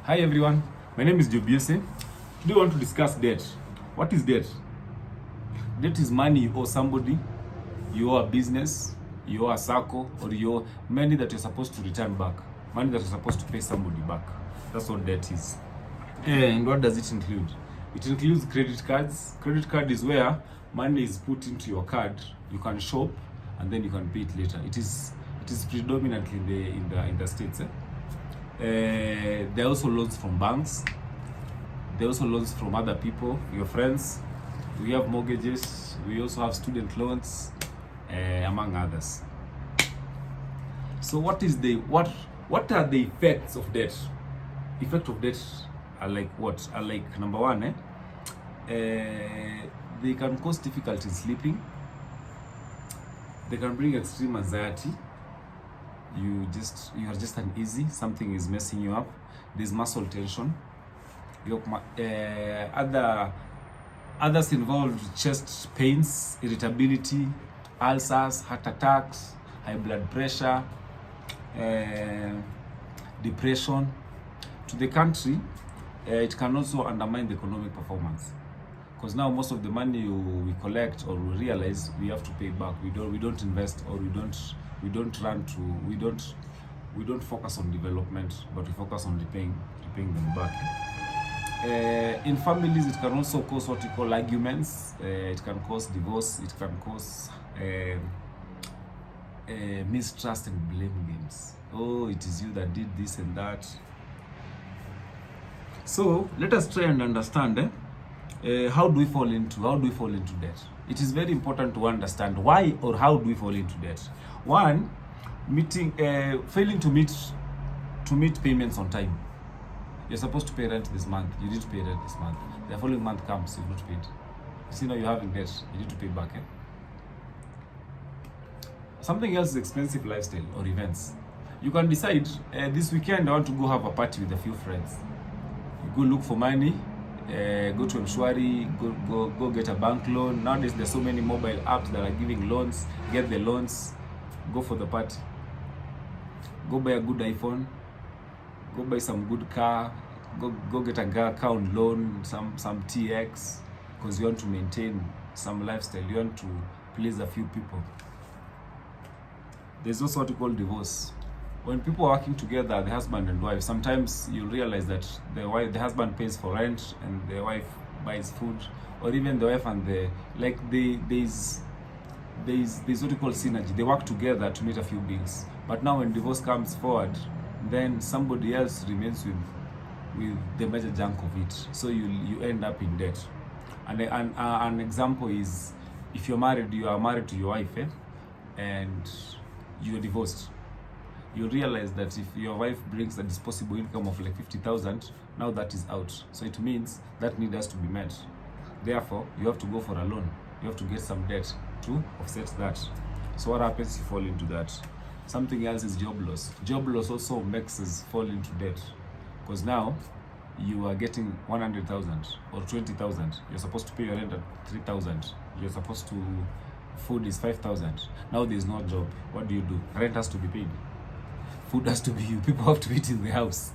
Hi everyone, my name is Jobiese. Today I want to discuss debt. What is debt? Debt is money you owe somebody, you owe a business, you owe a circle, or you owe money that you're supposed to return back. Money that you're supposed to pay somebody back. That's what debt is. And what does it include? It includes credit cards. Credit card is where money is put into your card. You can shop and then you can pay it later. It is predominantly in the States. There are also loans from banks. There are also loans from other people, your friends. We have mortgages. We also have student loans, among others. So what are the effects of debt? Effect of debt are like what? Are like number one, they can cause difficulty in sleeping. They can bring extreme anxiety. You are just uneasy. Something is messing you up. There's muscle tension. Others involved chest pains, irritability, ulcers, heart attacks, high blood pressure, depression. To the country, it can also undermine the economic performance, because now most of the money we collect or we realize we have to pay back. We don't invest, or we don't focus on development, but we focus on repaying them back. In families, it can also cause what we call arguments. It can cause divorce. It can cause mistrust and blame games. Oh, it is you that did this and that. So let us try and understand how do we fall into debt. It is very important to understand why or how do we fall into debt. One, failing to meet payments on time. You're supposed to pay rent this month. You didn't pay rent this month. The following month comes, you've not paid. See, now you're having debt. You need to pay back. Something else is expensive lifestyle or events. You can decide this weekend I want to go have a party with a few friends. You go look for money. Go to Mshwari, go get a bank loan. Nowadays there's so many mobile apps that are giving loans. Get the loans, go for the party. Go buy a good iPhone, go buy some good car, go get a car on loan, some TX, because you want to maintain some lifestyle, you want to please a few people. There's also what we call divorce. When people are working together, the husband and wife, sometimes you realize that the husband pays for rent and the wife buys food, or even the wife and there's what we call synergy. They work together to meet a few bills. But now when divorce comes forward, then somebody else remains with the major chunk of it. So you end up in debt. And an example is, if you are married to your wife, and you're divorced. You realize that if your wife brings a disposable income of like 50,000, now that is out. So it means that need has to be met. Therefore, you have to go for a loan. You have to get some debt to offset that. So what happens? You fall into that. Something else is job loss. Job loss also makes us fall into debt, because now you are getting 100,000 or 20,000. You're supposed to pay your rent at 3,000. You're supposed to food is 5,000. Now there's no job. What do? Rent has to be paid. Food has to be, people have to eat in the house.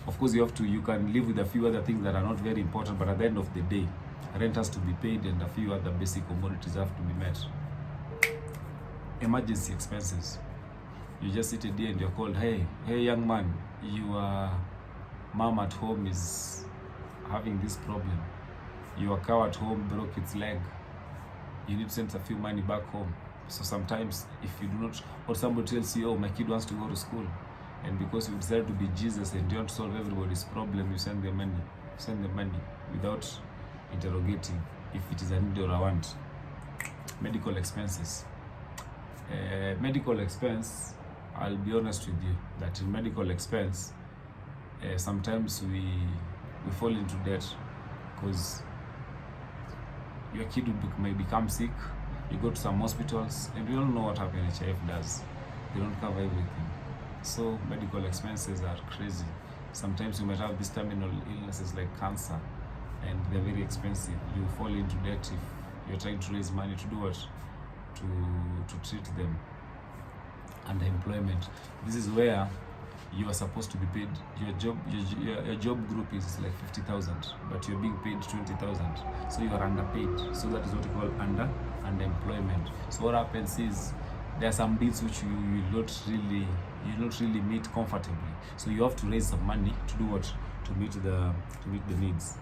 Of course, you can live with a few other things that are not very important, but at the end of the day, rent has to be paid and a few other basic commodities have to be met. Emergency expenses. You just sit a day and you're called, hey young man, your mom at home is having this problem. Your cow at home broke its leg. You need to send a few money back home. So sometimes if you do not, or somebody tells you, oh, my kid wants to go to school, and because you decide to be Jesus and you want to solve everybody's problem, you send them money without interrogating if it is a need or a want. Medical expenses. Medical expense, I'll be honest with you, that in medical expense, sometimes we fall into debt, because your kid may become sick. You go to some hospitals, and we all know what NHIF does. They don't cover everything. So medical expenses are crazy. Sometimes you might have these terminal illnesses like cancer, and they're very expensive. You fall into debt if you're trying to raise money to do what? To treat them. Underemployment. This is where you are supposed to be paid, your job group is like 50,000, but you're being paid 20,000, so you are underpaid. So that is what you call underemployment. So what happens is there are some deals which you will not really meet comfortably, so you have to raise some money to do what, to meet the needs.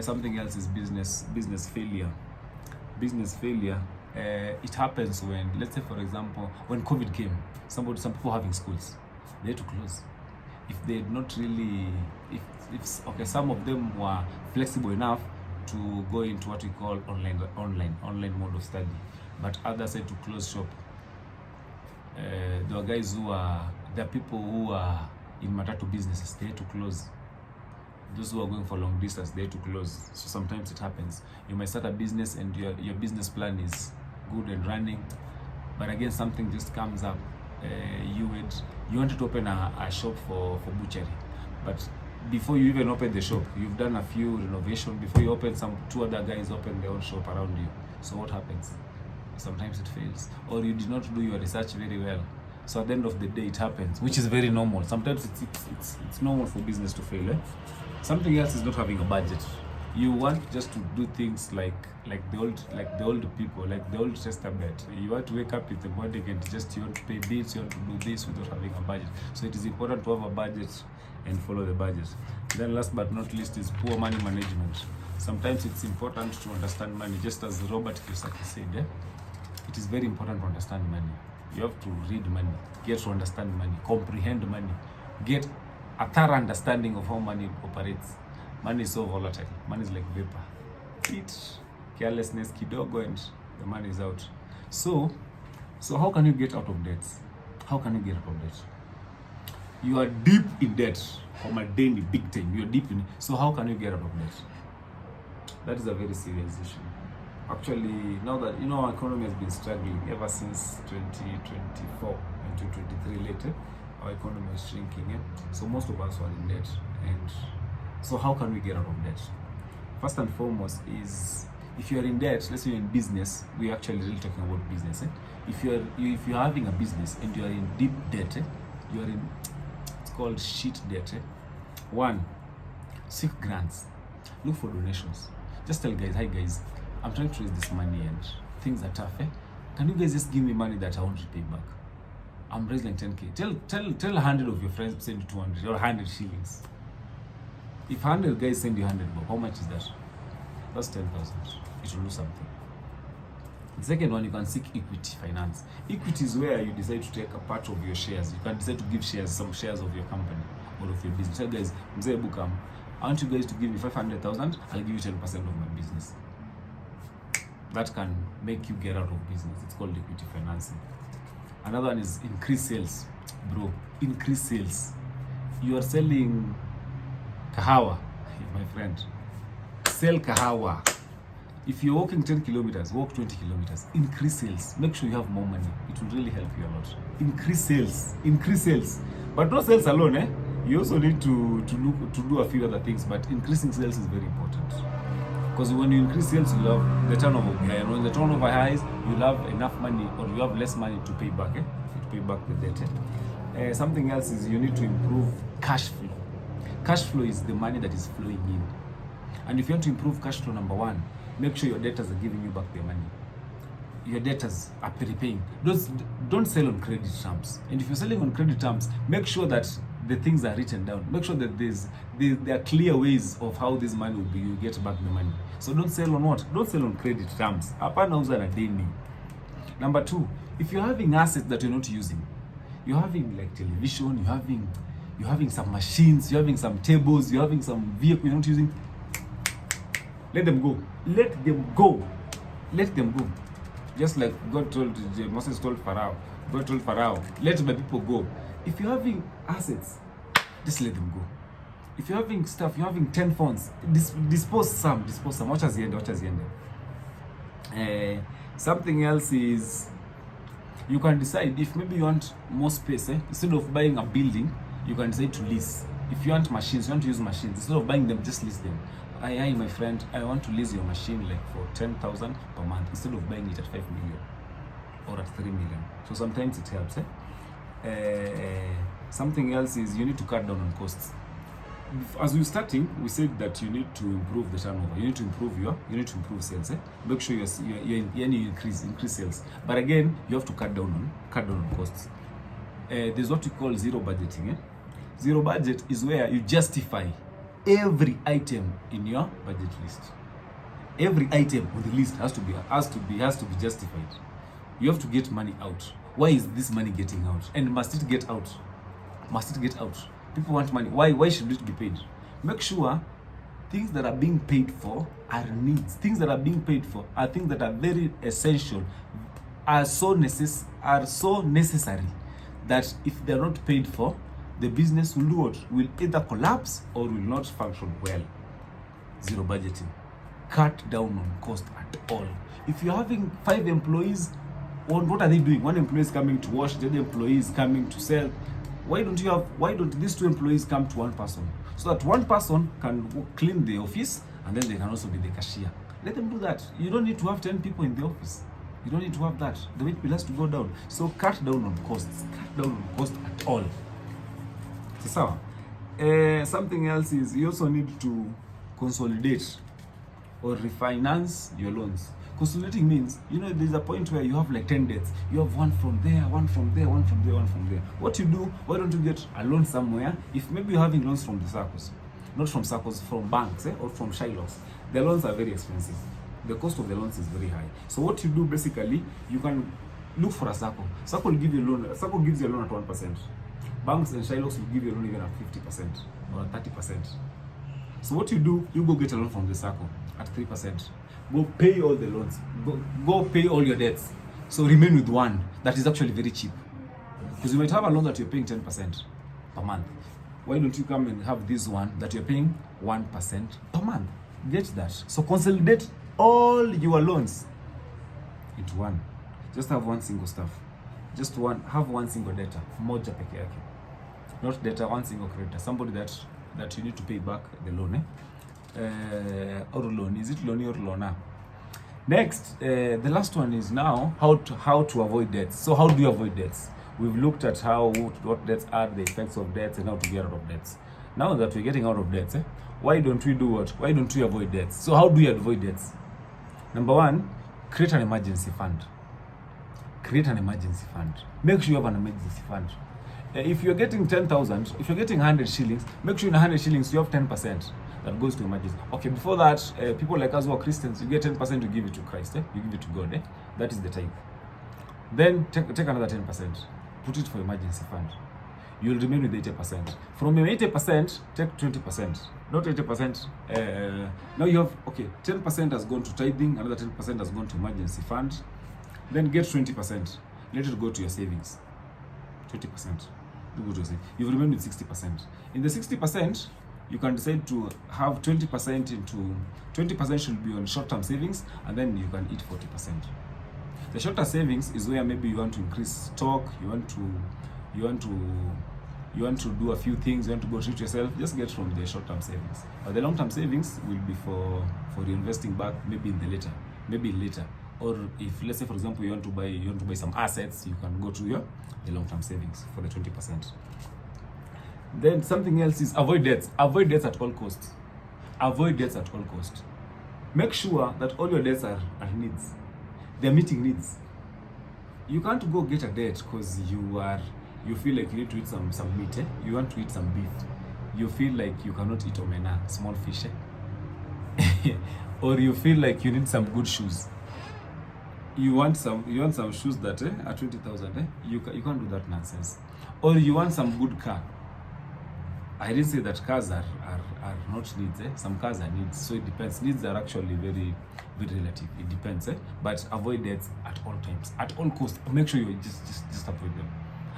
Something else is business failure. It happens when, let's say for example, when COVID came, some people having schools, they had to close. If they had not really, if okay, some of them were flexible enough to go into what we call online mode of study, but others had to close shop. There are people who are in matatu businesses, they had to close. Those who are going for long distance, they have to close. So sometimes it happens. You might start a business and your business plan is good and running, but again something just comes up. You wanted to open a shop for butchery, but before you even open the shop, you've done a few renovation. Before you open, two other guys open their own shop around you. So what happens? Sometimes it fails, or you did not do your research very well. So at the end of the day, it happens, which is very normal. Sometimes it's normal for business to fail. Something else is not having a budget. You want just to do things like the old people, like the Old Testament. You want to wake up in the morning and you want to pay bills, you want to do this without having a budget. So it is important to have a budget and follow the budget. Then last but not least is poor money management. Sometimes it's important to understand money, just as Robert Kiyosaki said. It is very important to understand money. You have to read money, get to understand money, comprehend money, get a thorough understanding of how money operates. Money is so volatile. Money is like vapor. Eat carelessness kidogo and the money is out. So how can you get out of debt? How can you get out of debt? You are deep in debt from a daily, big time. You are deep in it. So how can you get out of debt? That is a very serious issue. Actually, now that our economy has been struggling ever since 2024 and 2023 later, our economy is shrinking. So most of us are in debt. And so how can we get out of debt? First and foremost is, if you are in debt, let's say you're in business, we're actually really talking about business. If you're having a business and you are in deep debt, you are in, it's called shit debt. One, seek grants. Look for donations. Just tell guys, hi guys, I'm trying to raise this money and things are tough. Can you guys just give me money that I want to pay back? I'm raising 10K. Tell 100 of your friends send you 200 or 100 shillings. If 100 guys send you 100, how much is that? That's 10,000. You should do something. The second one, you can seek equity finance. Equity is where you decide to take a part of your shares. You can decide to give some shares of your company or of your business. So guys, Mzee Bukam, I want you guys to give me 500,000. I'll give you 10% of my business. That can make you get out of business. It's called equity financing. Another one is increase sales. Bro, increase sales. You are selling kahawa, my friend. Sell kahawa. If you're walking 10 kilometers, walk 20 kilometers. Increase sales. Make sure you have more money. It will really help you a lot. Increase sales. Increase sales. But not sales alone, You also need to do a few other things, but increasing sales is very important. Because when you increase sales, you have the turnover high. And when the turnover highs, you'll have enough money, or you have less money to pay back, to pay back the debt. Something else is you need to improve cash flow. Cash flow is the money that is flowing in. And if you want to improve cash flow, number one, make sure your debtors are giving you back their money. Your debtors are prepaying. Don't sell on credit terms. And if you're selling on credit terms, make sure that the things are written down. Make sure that there are clear ways of how this money will be. You get back the money. So don't sell on what? Don't sell on credit terms. Hapana uza na deni. Number two, if you're having assets that you're not using, you're having like television, you're having some machines, you're having some tables, you're having some vehicle you're not using, let them go. Let them go. Let them go. Just like Moses told Pharaoh. God told Pharaoh, let my people go. If you're having assets, just let them go. If you're having stuff, you're having 10 phones, dispose some. Watch as the end. Something else is, you can decide if maybe you want more space. Instead of buying a building, you can decide to lease. If you want machines, you want to use machines. Instead of buying them, just lease them. Hi, my friend, I want to lease your machine like for 10,000 per month instead of buying it at 5 million or at 3 million. So sometimes it helps. Something else is you need to cut down on costs. As we're starting, we said that you need to improve the turnover. You need to improve sales. Make sure you increase sales. But again, you have to cut down on costs. There's what we call zero budgeting. Zero budget is where you justify every item in your budget list. Every item on the list has to be justified. You have to get money out. Why is this money getting out? And must it get out? People want money. Why should it be paid? Make sure things that are being paid for are needs. Things that are being paid for are things that are very essential, are so necessary that if they're not paid for, the business will do what? Will either collapse or will not function well. Zero budgeting. Cut down on cost at all. If you're having 5 employees, what are they doing? 1 employee is coming to wash, the other employee is coming to sell. Why don't these 2 employees come to 1 person? So that 1 person can clean the office and then they can also be the cashier. Let them do that. You don't need to have 10 people in the office. You don't need to have that. The weight bill has to go down. So cut down on costs. Cut down on cost at all. So, something else is you also need to consolidate or refinance your loans. Consolidating means, there's a point where you have like 10 debts. You have one from there, one from there, one from there, one from there. What you do, why don't you get a loan somewhere? If maybe you're having loans from the circles, not from circles, from banks or from Shylocks, the loans are very expensive. The cost of the loans is very high. So what you do basically, you can look for a circle. Circle will give you a loan. Circle gives you a loan at 1%. Banks and Shylocks will give you a loan even at 50% or 30%. So what you do, you go get a loan from the circle at 3%. Go pay all the loans. Go pay all your debts. So remain with one that is actually very cheap. Because you might have a loan that you're paying 10% per month. Why don't you come and have this one that you're paying 1% per month? Get that. So consolidate all your loans into one. Just have one single stuff. Have one single debtor. Moja peke yake. Not debtor, one single creditor. Somebody that you need to pay back the loan. Or loan. Is it loan or loaner? Next, the last one is now how to avoid debts. So how do you avoid debts? We've looked at what debts are, the effects of debts, and how to get out of debts. Now that we're getting out of debts, why don't we do what? Why don't we avoid debts? So how do you avoid debts? Number 1, create an emergency fund. Create an emergency fund. Make sure you have an emergency fund. If you're getting 10,000, if you're getting 100 shillings, make sure in 100 shillings you have 10% that goes to emergency. Okay, before that, people like us who are Christians, you get 10% to give it to Christ. You give it to God. That is the tithe. Then take another 10%. Put it for emergency fund. You'll remain with 80%. From your 80%, take 20%. Not 80%. Now you have, 10% has gone to tithing, another 10% has gone to emergency fund. Then get 20%. Let it go to your savings. 20%. You go to your savings. You've remained with 60%. In the 60%, you can decide to have 20% should be on short-term savings, and then you can eat 40%. The short-term savings is where maybe you want to increase stock, you want to do a few things, you want to go treat yourself, just get from the short-term savings. But the long-term savings will be for reinvesting back maybe later. Or if, let's say for example, you want to buy some assets, you can go to the long-term savings for the 20%. Then something else is avoid debts. Avoid debts at all costs. Avoid debts at all costs. Make sure that all your debts are needs. They're meeting needs. You can't go get a debt because you feel like you need to eat some meat. You want to eat some beef. You feel like you cannot eat omena, small fish. Or you feel like you need some good shoes. You want some shoes that are 20,000. You can't do that nonsense. Or you want some good car. I didn't say that cars are not needs. Some cars are needs, so it depends. Needs are actually very, very relative. It depends. But avoid debts at all times, at all costs. Make sure you just avoid them.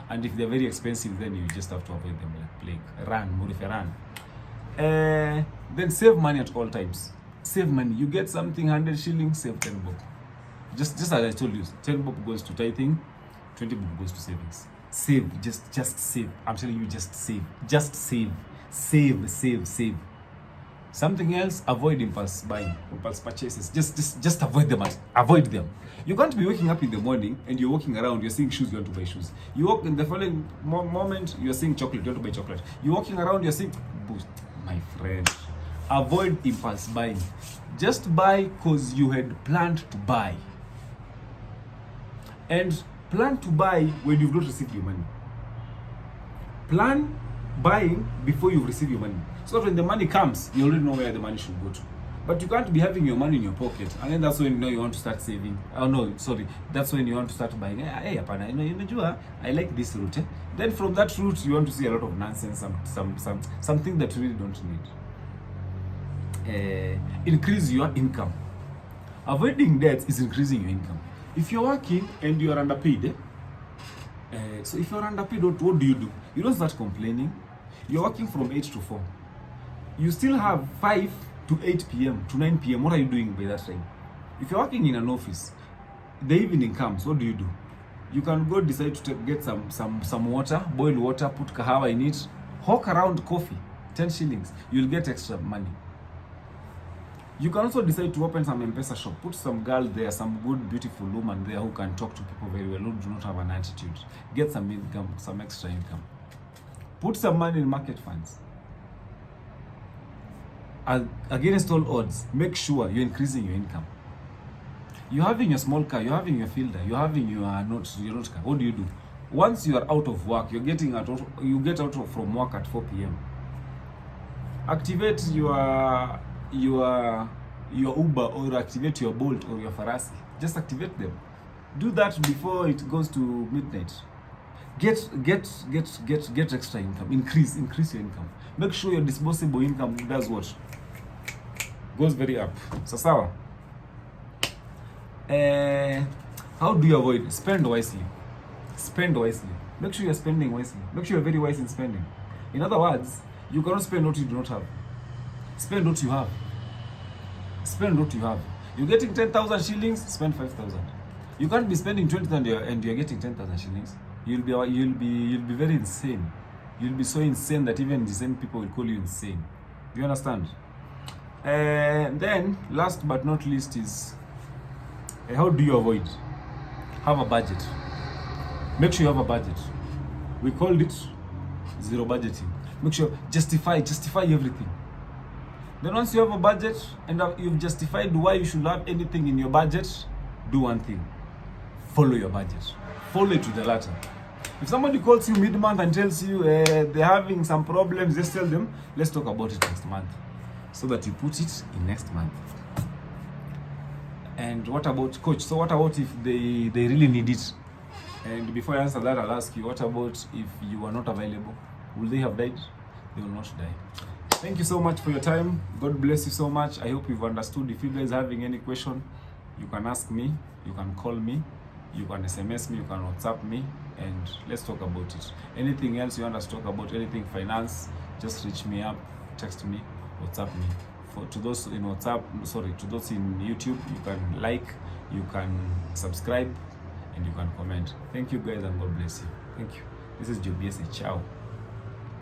And if they're very expensive, then you just have to avoid them like plague. Run. Then save money at all times. Save money. You get something 100 shillings, save 10 bob. Just as I told you, 10 bob goes to tithing, 20 bob goes to savings. Save, just save. I'm telling you, just save. Just save. Save. Something else, avoid impulse buying, impulse purchases. Just avoid them. Avoid them. You can't be waking up in the morning and you're walking around, you're seeing shoes, you want to buy shoes. You walk in the following moment, you're seeing chocolate, you want to buy chocolate. You're walking around, you're seeing boost. My friend, avoid impulse buying. Just buy because you had planned to buy. And plan to buy when you've not received your money. Plan buying before you receive your money. So that when the money comes, you already know where the money should go to. But you can't be having your money in your pocket, and then that's when you know you want to start saving. Oh no, sorry. That's when you want to start buying. Hey, apana, I like this route. Then from that route, you want to see a lot of nonsense, something that you really don't need. Increase your income. Avoiding debts is increasing your income. If you're working and you are underpaid, so if you're underpaid, what do? You don't start complaining. You're working from 8 to 4. You still have 5 to 8 p.m. to 9 p.m. What are you doing by that time? If you're working in an office, the evening comes, what do? You can go decide to get some water, boil water, put kahawa in it, hawk around coffee, 10 shillings. You'll get extra money. You can also decide to open some M-Pesa shop, put some girl there, some good, beautiful woman there who can talk to people very well, who do not have an attitude. Get some income, some extra income. Put some money in market funds. Against all odds, make sure you're increasing your income. You're having your small car, you're having your fielder, you're having your note car. What do? Once you are out of work, you get out from work at 4 p.m. Activate your Uber or activate your Bolt or your Farasi. Just activate them. Do that before it goes to midnight. Get extra income. Increase your income. Make sure your disposable income does what? Goes very up. Sawa. How do you avoid? Spend wisely. Spend wisely. Make sure you're spending wisely. Make sure you're very wise in spending. In other words, you cannot spend what you do not have. Spend what you have. Spend what you have. You're getting 10,000 shillings, spend 5,000. You can't be spending 20,000 and you're getting 10,000 shillings. You'll be very insane. You'll be so insane that even the same people will call you insane. Do you understand? And then, last but not least is, how do you avoid? Have a budget. Make sure you have a budget. We called it zero budgeting. Make sure, justify everything. Then once you have a budget and you've justified why you should have anything in your budget, do one thing. Follow your budget. Follow it to the letter. If somebody calls you mid-month and tells you they're having some problems, just tell them, let's talk about it next month. So that you put it in next month. And what about coach? So what about if they really need it? And before I answer that, I'll ask you, what about if you are not available? Will they have died? They will not die. Thank you so much for your time. God bless you so much. I hope you've understood. If you guys are having any question, you can ask me, you can call me, you can SMS me, you can WhatsApp me, and let's talk about it. Anything else you want us to talk about, anything finance, just reach me up, text me, WhatsApp me. To those in to those in YouTube, you can like, you can subscribe, and you can comment. Thank you guys, and God bless you. Thank you. This is Jobiese. Ciao.